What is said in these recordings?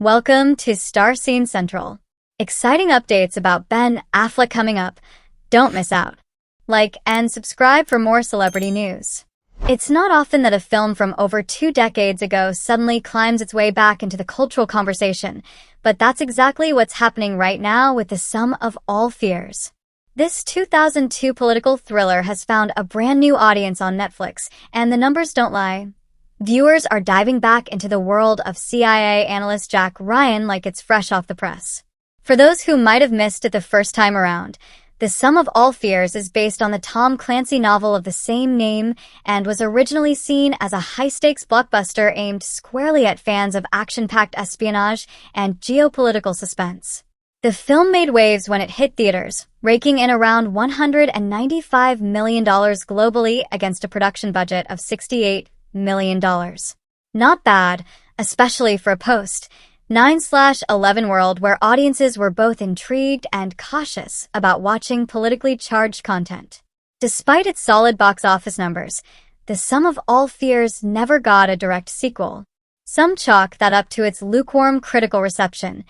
Welcome to StarScene Central. Exciting updates about Ben Affleck coming up. Don't miss out. Like and subscribe for more celebrity news. It's not often that a film from over 2 decades ago suddenly climbs its way back into the cultural conversation, but that's exactly what's happening right now with The Sum of All Fears. This 2002 political thriller has found a brand new audience on Netflix, and the numbers don't lie. Viewers are diving back into the world of CIA analyst Jack Ryan like it's fresh off the press. For those who might have missed it the first time around, The Sum of All Fears is based on the Tom Clancy novel of the same name and was originally seen as a high-stakes blockbuster aimed squarely at fans of action-packed espionage and geopolitical suspense. The film made waves when it hit theaters, raking in around $195 million globally against a production budget of $68 million. Not bad, especially for a post-9/11 world where audiences were both intrigued and cautious about watching politically charged content. Despite its solid box office numbers, The Sum of All Fears never got a direct sequel. Some chalk that up to its lukewarm critical reception.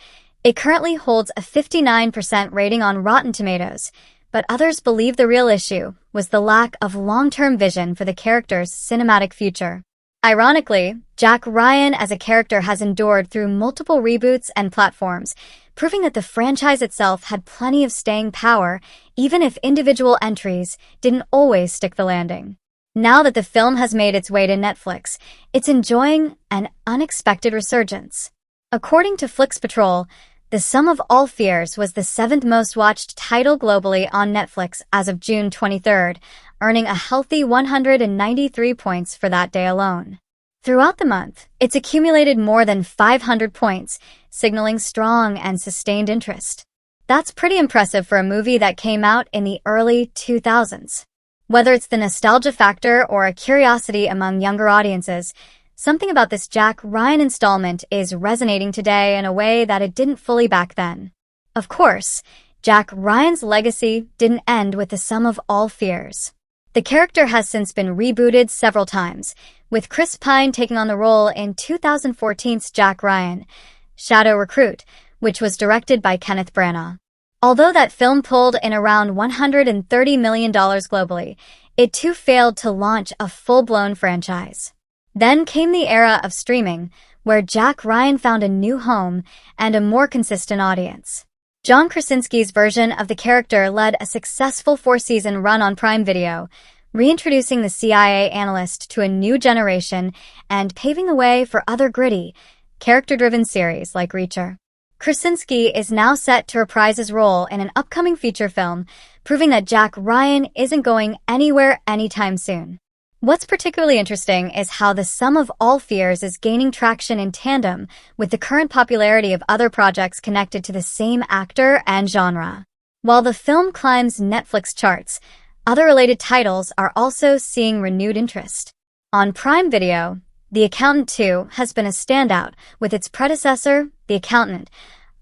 It currently holds a 59% rating on Rotten Tomatoes, but others believe the real issue was the lack of long-term vision for the character's cinematic future. Ironically, Jack Ryan as a character has endured through multiple reboots and platforms, proving that the franchise itself had plenty of staying power, even if individual entries didn't always stick the landing. Now that the film has made its way to Netflix, it's enjoying an unexpected resurgence. According to Flix Patrol, The Sum of All Fears was the 7th most watched title globally on Netflix as of June 23rd, earning a healthy 193 points for that day alone. Throughout the month, it's accumulated more than 500 points, signaling strong and sustained interest. That's pretty impressive for a movie that came out in the early 2000s. Whether it's the nostalgia factor or a curiosity among younger audiences, something about this Jack Ryan installment is resonating today in a way that it didn't fully back then. Of course, Jack Ryan's legacy didn't end with The Sum of All Fears. The character has since been rebooted several times, with Chris Pine taking on the role in 2014's Jack Ryan, Shadow Recruit, which was directed by Kenneth Branagh. Although that film pulled in around $130 million globally, it too failed to launch a full-blown franchise. Then came the era of streaming, where Jack Ryan found a new home and a more consistent audience. John Krasinski's version of the character led a successful 4-season run on Prime Video, reintroducing the CIA analyst to a new generation and paving the way for other gritty, character-driven series like Reacher. Krasinski is now set to reprise his role in an upcoming feature film, proving that Jack Ryan isn't going anywhere anytime soon. What's particularly interesting is how The Sum of All Fears is gaining traction in tandem with the current popularity of other projects connected to the same actor and genre. While the film climbs Netflix charts, other related titles are also seeing renewed interest. On Prime Video, The Accountant 2 has been a standout, with its predecessor, The Accountant,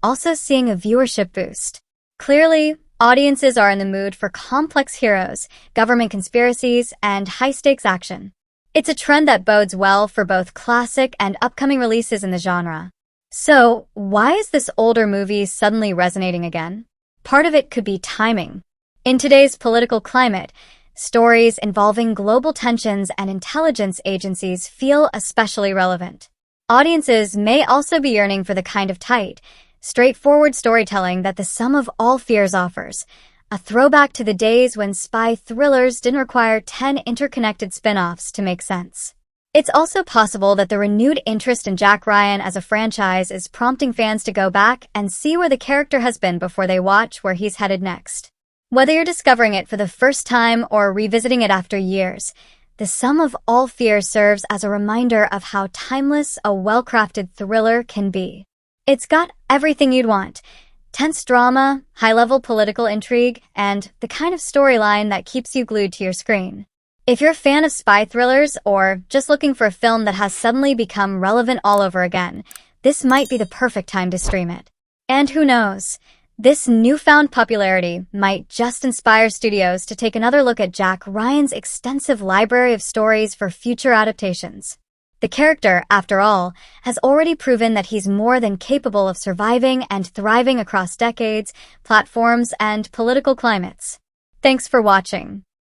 also seeing a viewership boost. Clearly, audiences are in the mood for complex heroes, government conspiracies, and high-stakes action. It's a trend that bodes well for both classic and upcoming releases in the genre. So, why is this older movie suddenly resonating again? Part of it could be timing. In today's political climate, stories involving global tensions and intelligence agencies feel especially relevant. Audiences may also be yearning for the kind of tight, straightforward storytelling that The Sum of All Fears offers, a throwback to the days when spy thrillers didn't require 10 interconnected spin-offs to make sense. It's also possible that the renewed interest in Jack Ryan as a franchise is prompting fans to go back and see where the character has been before they watch where he's headed next. Whether you're discovering it for the first time or revisiting it after years, The Sum of All Fears serves as a reminder of how timeless a well-crafted thriller can be. It's got everything you'd want: tense drama, high-level political intrigue, and the kind of storyline that keeps you glued to your screen. If you're a fan of spy thrillers or just looking for a film that has suddenly become relevant all over again, this might be the perfect time to stream it. And who knows, this newfound popularity might just inspire studios to take another look at Jack Ryan's extensive library of stories for future adaptations. The character, after all, has already proven that he's more than capable of surviving and thriving across decades, platforms, and political climates. Thanks for watching.